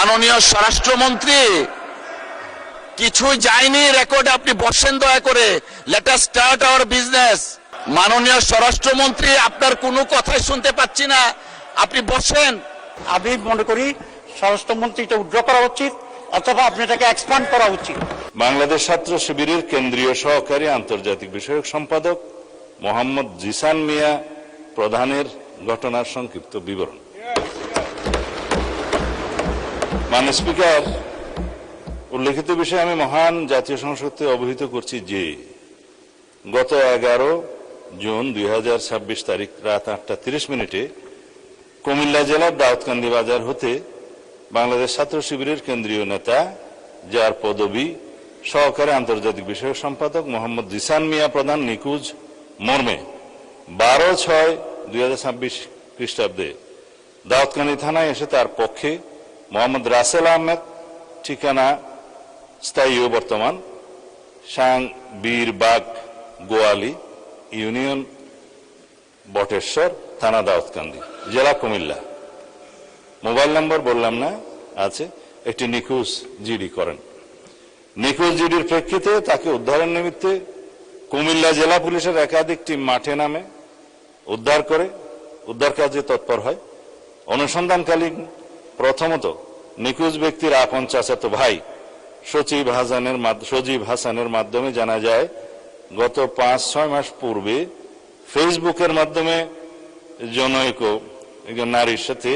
মাননীয় স্বরাষ্ট্রমন্ত্রী কিছু যায়নি রেকর্ডে, আপনি বসেন দয়া করে। Let us start our business. মাননীয় স্বরাষ্ট্রমন্ত্রী, আপনার কোনো কথাই শুনতে পাচ্ছি না, আপনি বসেন। আমি মনে করি স্বরাষ্ট্রমন্ত্রী এটা উইথড্র করা উচিত অথবা আপনি এটাকে এক্সপান্ড করা উচিত। বাংলাদেশ ছাত্র শিবিরের কেন্দ্রীয় সহকারী আন্তর্জাতিক বিষয়ক সম্পাদক মোহাম্মদ জিসান মিয়া প্রধানের ঘটনার সংক্ষিপ্ত বিবরণ। মাননীয় স্পিকার, উল্লেখিত বিষয়ে আমি মহান জাতীয় সংসদকে অবহিত করছি যে গত 11 জুন 2026 তারিখ রাত 8:30 কুমিল্লা জেলার দাউদকান্দি বাজার হতে বাংলাদেশ ছাত্র শিবিরের কেন্দ্রীয় নেতা, যার পদবি সহকারী আন্তর্জাতিক বিষয়ক সম্পাদক মোহাম্মদ জিসান মিয়া প্রধান নিখোঁজ মর্মে 12/6/2026 খ্রিস্টাব্দে দাউদকান্দি থানায় এসে তার পক্ষে মোহাম্মদ রাসেল আহমেদ, ঠিকানা স্থায়ী ও বর্তমান সাং বীরবাগ গোয়ালি ইউনিয়ন বটেশ্বর থানা দাউদকান্দি জেলা কুমিল্লা, মোবাইল নম্বর বললাম না আছে, একটি নিখোঁজ জিডি করেন। নিখোঁজ জিডির প্রেক্ষিতে তাকে উদ্ধারের নিমিত্তে কুমিল্লা জেলা পুলিশের একাধিক টিম মাঠে নামে উদ্ধার করে উদ্ধার কাজে তৎপর হয়। অনুসন্ধানকালীন প্রথমত নিখোঁজ ব্যক্তির আপন চাচাতো ভাই সজীব হাসানের মাধ্যমে জানা যায় গত 5-6 মাস পূর্বে ফেসবুকের মাধ্যমে জনৈক একজন নারীর সাথে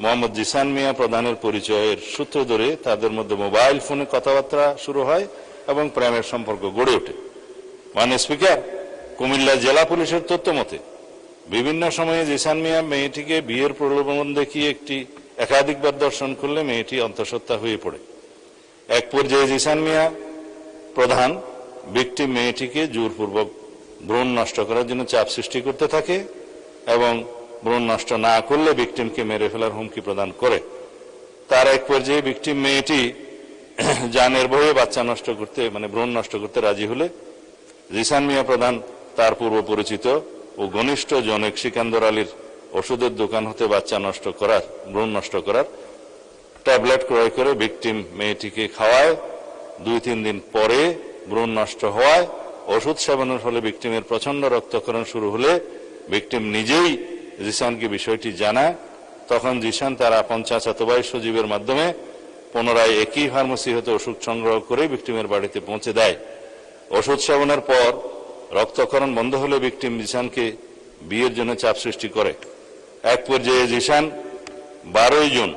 মোহাম্মদ জিসান মিয়া প্রধানের পরিচয়ের সূত্র ধরে তাদের মধ্যে মোবাইল ফোনে কথাবার্তা শুরু হয় এবং প্রেমের সম্পর্ক গড়ে ওঠে। মাননীয় স্পিকার, কুমিল্লা জেলা পুলিশের তথ্য মতে বিভিন্ন সময়ে জিসান মিয়া মেয়েটিকে বিয়ের প্রলোভন দেখিয়ে একাধিকবার দর্শন করলে মেয়েটি অন্তঃসত্ত্বা হয়ে পড়ে। এক পর্যায়ে জিসান মিয়া প্রধান ভিকটিম মেয়েটিকে জোরপূর্বক ভ্রূণ নষ্ট করার জন্য চাপ সৃষ্টি করতে থাকে এবং ভ্রূণ নষ্ট না করলে ভিকটিমকে মেরে ফেলার হুমকি প্রদান করে। তার এক পর্যায়ে ভিকটিম মেয়েটি জানের ভয়ে বাচ্চা নষ্ট করতে ভ্রূণ নষ্ট করতে রাজি হলে জিসান মিয়া প্রধান তার পূর্ব পরিচিত ও ঘনিষ্ঠ জনৈক সিকান্দর আলীর ওষুধের দোকান হতে ভ্রূণ নষ্ট করার ট্যাবলেট ক্রয় করে ভিকটিম মেয়েটিকে খাওয়ায়। 2-3 দিন পরে ভ্রূণ নষ্ট হওয়ায় ওষুধ সেবনের ফলে ভিকটিমের প্রচন্ড রক্তক্ষরণ শুরু হলে ভিকটিম নিজেই জিসানকে বিষয়টি জানায়। তখন জিসান তার আপন চাচাতো ভাই সজীবের মাধ্যমে পুনরায় একই ফার্মেসি হতে ওষুধ সংগ্রহ করে ভিকটিমের বাড়িতে পৌঁছে দেয়। ওষুধ সেবনের পর রক্তক্ষরণ বন্ধ হলে ভিকটিম জিসানকে বিয়ের জন্য চাপ সৃষ্টি করে। এক পর্যায়ে জিসান 12 জুন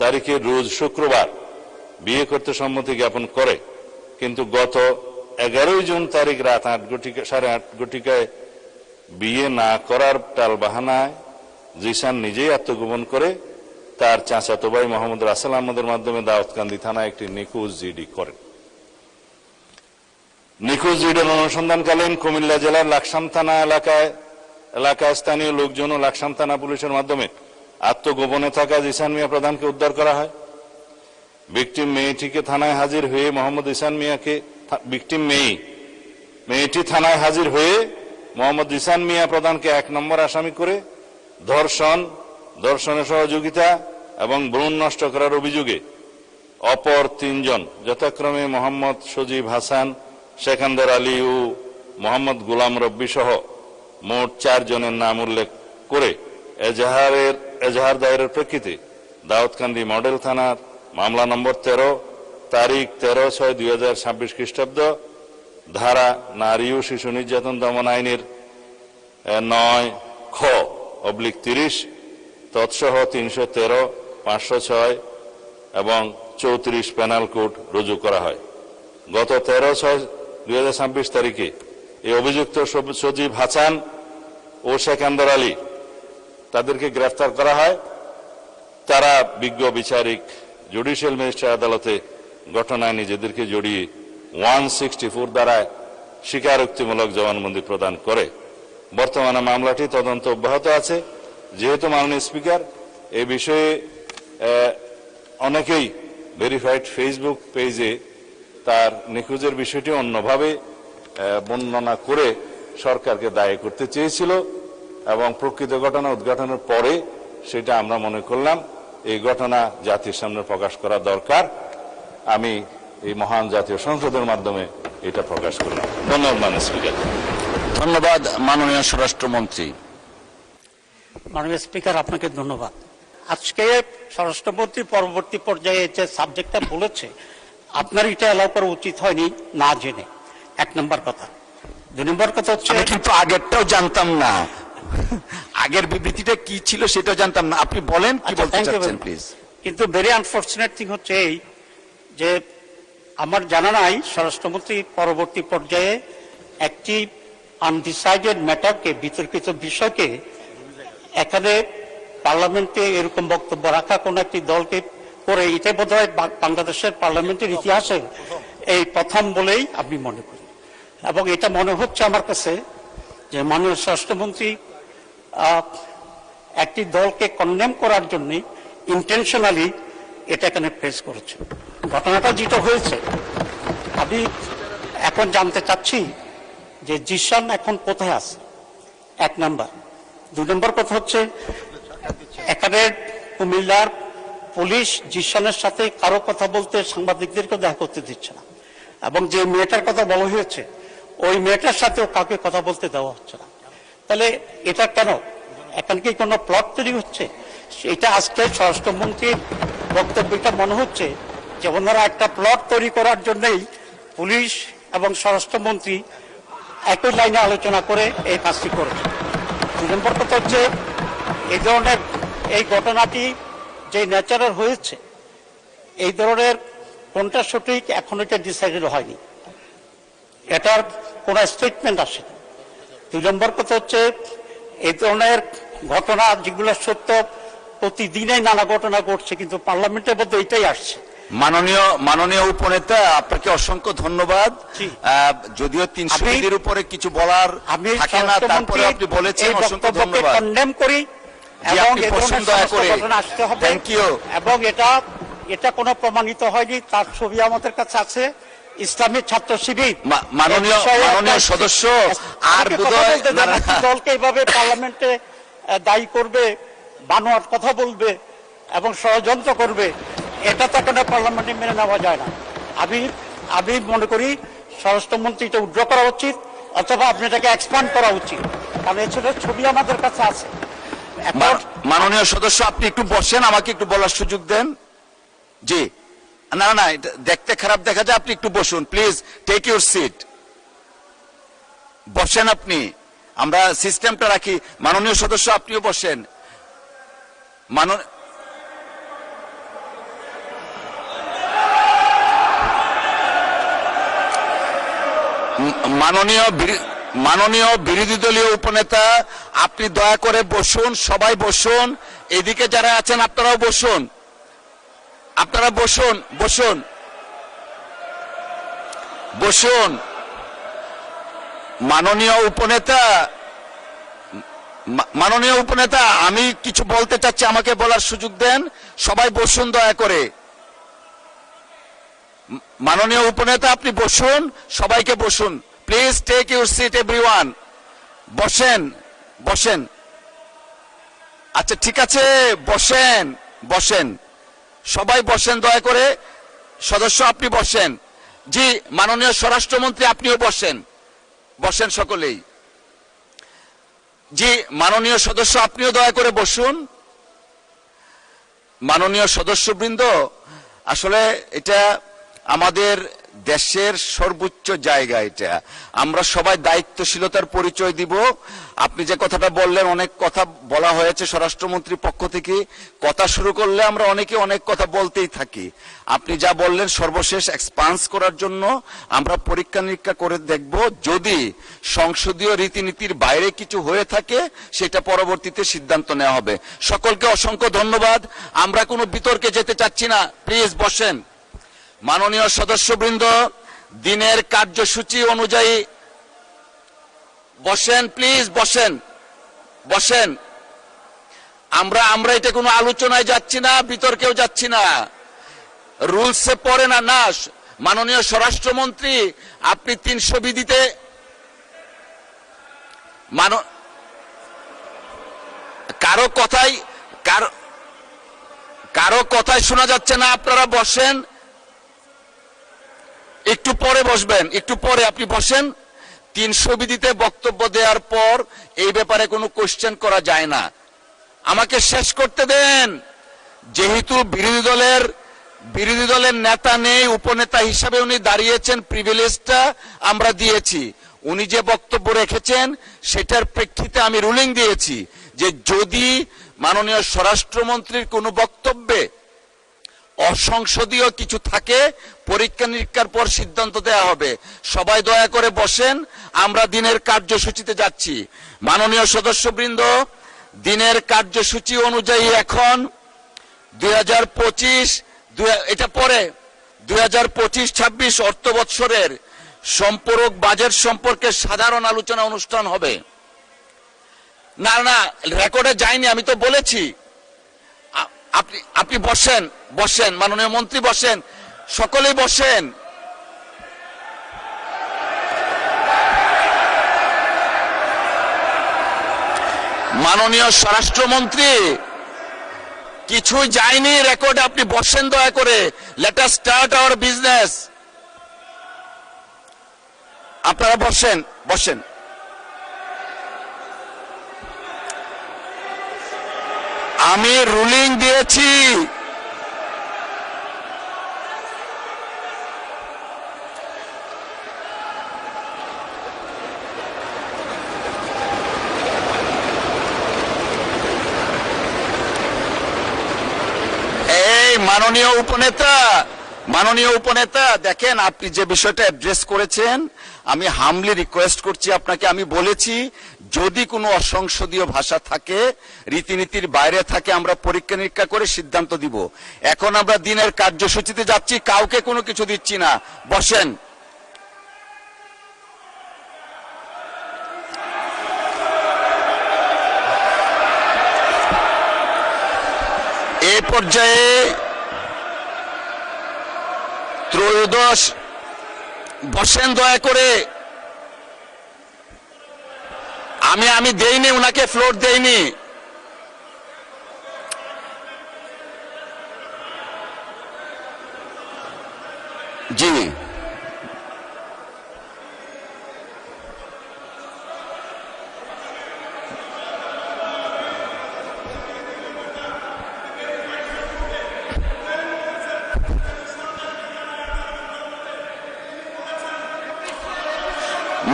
তারিখে রোজ শুক্রবার বিয়ে করতে সম্মতি জ্ঞাপন করে, কিন্তু গত 11 জুন তারিখ রাত 8:30 বিয়ে না করার টাল বাহানায় জিসান নিজেই আত্মগোপন করে তার চাচাতো ভাই মোহাম্মদ রাসেল আহমদের মাধ্যমে দাউদকান্দি থানায় একটি নিখোঁজ জিডি করেন। নিখোঁজ জিডির অনুসন্ধানকালীন কুমিল্লা জেলার লাকসাম থানা এলাকায় স্থানীয় লোকজন ও লাকসাম থানা পুলিশের মাধ্যমে আত্মগোপনে থাকা জিসান মিয়া প্রধানকে উদ্ধার করা হয়। ভিকটিম মেয়েটিকে থানায় হাজির হয়ে মোহাম্মদ জিসান মিয়াকে মেয়েটি থানায় হাজির হয়ে মোহাম্মদ জিসান মিয়া প্রধানকে 1 নম্বর আসামি করে ধর্ষণে সহযোগিতা এবং ভ্রূণ নষ্ট করার অভিযোগে অপর 3 জন যথাক্রমে মোহাম্মদ সজীব হাসান, সিকান্দর আলী ও মোহাম্মদ গোলাম রব্বি সহ মোট 4 জনের নাম উল্লেখ করে এজাহার দায়েরের প্রেক্ষিতে দাউদকান্দি মডেল থানার মামলা নম্বর 13 তারিখ 13/6/2026 খ্রিস্টাব্দ ধারা নারী ও শিশু নির্যাতন দমন আইনের 9(খ)/30 তৎসহ 313, 506 এবং 34 পেনাল কোড রুজু করা হয়। গত 13/6/2026 তারিখে এই অভিযুক্ত সজীব হাসান ও সিকান্দর আলী তাদেরকে গ্রেফতার করা হয়। তারা বিজ্ঞ বিচারিক জুডিশিয়াল ম্যাজিস্ট্রেট আদালতে ঘটনায় নিজেদেরকে জড়িয়ে 164 দ্বারায় স্বীকারোক্তিমূলক জবানবন্দি প্রদান করে। বর্তমানে মামলাটি তদন্ত অব্যাহত আছে। যেহেতু মাননীয় স্পিকার, এই বিষয়ে অনেকেই ভেরিফাইড ফেসবুক পেজে তার নিখোঁজের বিষয়টি অন্যভাবে বর্ণনা করে সরকারকে দায়ী করতে চেয়েছিল এবং প্রকৃত ঘটনা উদ্ঘাটনের পরে সেটা আমরা মনে করলাম এই ঘটনা জাতির সামনে প্রকাশ করা দরকার। আমি এই মহান জাতীয় সংসদের মাধ্যমে এটা প্রকাশ করলাম। ধন্যবাদ মাননীয় স্পিকার। ধন্যবাদ মাননীয় স্বরাষ্ট্রমন্ত্রী। মাননীয় স্পিকার, আপনাকে ধন্যবাদ। আজকে স্বরাষ্ট্রমন্ত্রী পরবর্তী পর্যায়ে যে সাবজেক্টটা বলেছে, আপনার এটা এলাও করা উচিত হয়নি না জেনে, এক নম্বর কথা। দুই নম্বর কথা হচ্ছে, আমি কিন্তু আগেরটাও জানতাম না, আগের বিবৃতিটা কি ছিল সেটাও জানতাম না। আপনি বলেন কি আচ্ছা, বলতে thank you চাচ্ছেন very much. প্লিজ। কিন্তু ভেরি আনফর্চুনেট থিং হচ্ছে এই যে আমার জানা নাই স্বরাষ্ট্রমন্ত্রী পরবর্তী পর্যায়ে একটি আনডিসাইডেড ম্যাটারকে, বিতর্কিত বিষয়কে এখানে পার্লামেন্টে এরকম বক্তব্য রাখা কোন একটি দলকে করে, এটাই বোধহয় বাংলাদেশের পার্লামেন্টের ইতিহাসে এই প্রথম বলেই আমি মনে করি। এবং এটা মনে হচ্ছে আমার কাছে যে মাননীয় স্বরাষ্ট্রমন্ত্রী একটি দলকে কন্ডেম করার জন্য ইন্টেনশনালি এটা এখানে প্রেস করেছে। ঘটনাটা যেটা হয়েছে, আমি এখন জানতে চাচ্ছি যে জিশান এখন কোথায় আছে, এক নাম্বার। দুই নম্বর কথা হচ্ছে, এখানে কুমিল্লার পুলিশ জিশানের সাথে কারো কথা বলতে, সাংবাদিকদেরকে দেখা করতে দিচ্ছে না, এবং যে মেয়েটার কথা বলা হয়েছে ওই মেয়েটার সাথেও কাউকে কথা বলতে দেওয়া হচ্ছে না। তাহলে এটা কেন? এখন কি কোনো প্লট তৈরি হচ্ছে? এটা আজকে স্বরাষ্ট্রমন্ত্রীর বক্তব্যটা মনে হচ্ছে যে ওনারা একটা প্লট তৈরি করার জন্যই পুলিশ এবং স্বরাষ্ট্রমন্ত্রী একই লাইনে আলোচনা করে এই কাজটি করেছে। দুই নম্বর কথা হচ্ছে, এই ধরনের এই ঘটনাটি যে ন্যাচারাল হয়েছে, এই ধরনের কোনটা সঠিক এখন এটা ডিসাইডেড হয়নি, এটার কোনো স্টেটমেন্ট আসেনি। দুই নম্বর কথা হচ্ছে, এই ধরনের ঘটনা যেগুলো সত্য, প্রতিদিনই নানা ঘটনা ঘটছে, কিন্তু পার্লামেন্টের মধ্যে এটাই আসছে। মাননীয় উপনেতা, আপনাকে অসংখ্য ধন্যবাদ। যদিও 300 বিধির উপরে কিছু বলার থাকে না, তারপরে আপনি বলেছেন, অসংখ্য ধন্যবাদ। কন্ডেম করি এবং এই ধরনের ঘটনা আসতে হবে। Thank you. এবং এটা কোনো প্রমাণিত হয়নি, তার ছবি আমাদের কাছে আছে। ইসলামী ছাত্র শিবির মাননীয় সদস্য আর দলকে এইভাবে পার্লামেন্টে দায়ী করবে, বানোয়াট কথা বলবে এবং ষড়যন্ত্র করবে, এটা তো কোনো পার্লামেন্টে মেনে নেওয়া যায় না। আমি মনে করি স্বরাষ্ট্রমন্ত্রী এটা উইথড্র করা উচিত, অথবা আপনি এটাকে এক্সপান্ড করা উচিত, কারণ এছাড়া ছবি আমাদের কাছে আছে। মাননীয় সদস্য, আপনি একটু বসেন, আমাকে একটু বলার সুযোগ দেন। জি, না না, দেখতে খারাপ দেখা যায়, আপনি একটু বসুন প্লিজ, টেক ইউর সিট, বসেন আপনি, আমরা সিস্টেমটা রাখি। মাননীয় সদস্য, আপনিও বসেন। মাননীয় বিরোধী দলীয় উপনেতা, আপনি দয়া করে বসুন, সবাই বসুন, এদিকে যারা আছেন আপনারাও বসুন, আপনারা বসুন বসুন বসুন। মাননীয় উপনেতা, আমি কিছু বলতে চাচ্ছি, আমাকে বলার সুযোগ দেন, সবাই বসুন দয়া করে। মাননীয় উপনেতা, আপনি বসুন, সবাইকে বসুন please, take your seat everyone, বসেন বসেন। আচ্ছা ঠিক আছে, বসেন বসেন, সবাই বসেন দয়া করে। সদস্য আপনি বসেন। জি, মাননীয় স্বরাষ্ট্রমন্ত্রী আপনিও বসেন, বসেন সকলেই। জি, মাননীয় সদস্য আপনিও দয়া করে বসুন। মাননীয় সদস্যবৃন্দ, আসলে এটা আমাদের দেশের সর্বোচ্চ জায়গা, এটা আমরা সবাই দায়িত্বশীলতার পরিচয় দিব। আপনি যে কথাটা বললেন, অনেক কথা বলা হয়েছে স্বরাষ্ট্রমন্ত্রীর পক্ষ থেকে, কথা শুরু করলে আমরা অনেকে অনেক কথা বলতেই থাকি। আপনি যা বললেন সর্বশেষ এক্সপান্স করার জন্য আমরা পরীক্ষা নিরীক্ষা করে দেখব, যদি সংসদীয় রীতিনীতির বাইরে কিছু হয়ে থাকে সেটা পরবর্তীতে সিদ্ধান্ত নেওয়া হবে। সকলকে অসংখ্য ধন্যবাদ। আমরা কোনো বিতর্কে যেতে চাচ্ছি না, প্লিজ বসেন। মাননীয় সদস্যবৃন্দ, দিনের কার্যসূচি অনুযায়ী বসেন প্লিজ, বসেন বসেন। আমরা এটা কোনো আলোচনায় যাচ্ছি না, বিতর্কেও যাচ্ছি না, রুলসে পড়ে না। না, মাননীয় স্বরাষ্ট্রমন্ত্রী, আপনি 300 বিধিতে কারো কারো কথাই শোনা যাচ্ছে না, আপনারা বসেন, একটু পরে বসবেন, একটু পরে আপনি বসেন। 300 বিধিতে বক্তব্য দেওয়ার পর এই ব্যাপারে কোনো কোশ্চেন করা যায় না। আমাকে শেষ করতে দেন। যেহেতু বিরোধী দলের নেতা নেই, উপনেতা হিসাবে উনি দাঁড়িয়েছেন, প্রিভিলেজটা আমরা দিয়েছি। উনি যে বক্তব্য রেখেছেন সেটার প্রেক্ষিতে আমি রুলিং দিয়েছি যে যদি মাননীয় স্বরাষ্ট্রমন্ত্রীর কোনো বক্তব্যে অসংসদীয় কিছু থাকে পরীক্ষা নিরীক্ষার পর সিদ্ধান্ত দেয়া হবে। সবাই দয়া করে বসেন, আমরা দিনের কার্যসূচিতে যাচ্ছি। মাননীয় সদস্যবৃন্দ, দিনের কার্যসূচি অনুযায়ী এখন 2025 এটা পরে 2025-26 অর্থ বৎসরের সম্পূরক বাজেট সম্পর্কে সাধারণ আলোচনা অনুষ্ঠান হবে। না না, রেকর্ডে যায়নি, আমি তো বলেছি। আপনি বসেন, বসেন, মাননীয় মন্ত্রী বসেন, সকলেই বসেন। মাননীয় স্বরাষ্ট্রমন্ত্রী, কিছুই যায়নি রেকর্ডে, আপনি বসেন দয়া করে। Let us start our business. আপনারা বসেন, বসেন। আমি রুলিং দিয়েছি। মাননীয় উপনেতা, দেখেন আপনি যে বিষয়টা অ্যাড্রেস করেছেন, আমি হামলি রিকোয়েস্ট করছি আপনাকে। আমি বলেছি যদি কোনো অসংসদীয় ভাষা থাকে, রীতিনীতির বাইরে থাকে, আমরা পরীক্ষা নিরীক্ষা করে সিদ্ধান্ত দিব। এখন আমরা দিনের কার্যসূচিতে যাচ্ছি, কাউকে কোনো কিছু দিচ্ছি না। বসেন। এই পর্যায়ে ত্রয়োদশ, বসেন দয়া করে। আমি দেইনি, উনাকে ফ্লোর দেইনি। জি,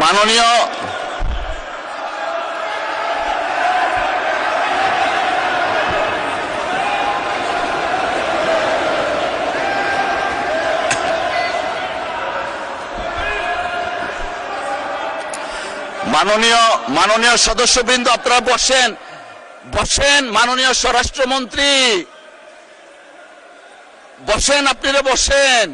মাননীয় মাননীয় সদস্যবৃন্দ, আপনারা বসেন, বসেন। মাননীয় স্বরাষ্ট্রমন্ত্রী বসেন, আপনারা বসেন।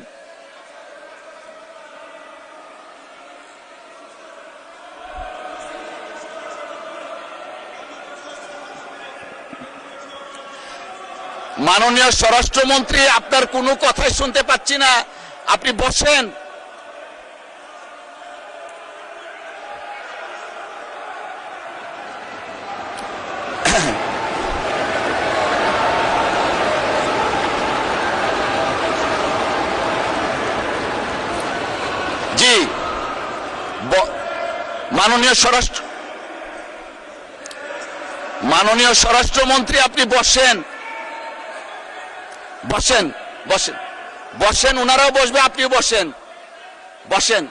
মাননীয় স্বরাষ্ট্রমন্ত্রী, আপনার কোনো কথাই শুনতে পাচ্ছি না, আপনি বসেন। জি, মাননীয় স্বরাষ্ট্রমন্ত্রী, আপনি বসেন, বসেন, বসেন, বসেন। ওনারাও বসবে, আপনিও বসেন, বসেন,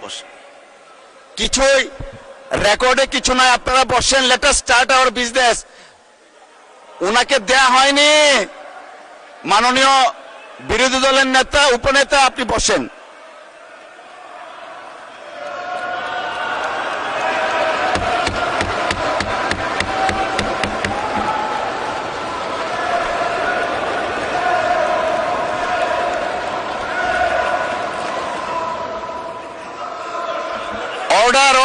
বসেন। কিছুই রেকর্ডে কিছু নাই, আপনারা বসেন। Let us start our business. ওনাকে দেয়া হয়নি। মাননীয় বিরোধী দলের নেতা, উপনেতা, আপনি বসেন। অর্ডার,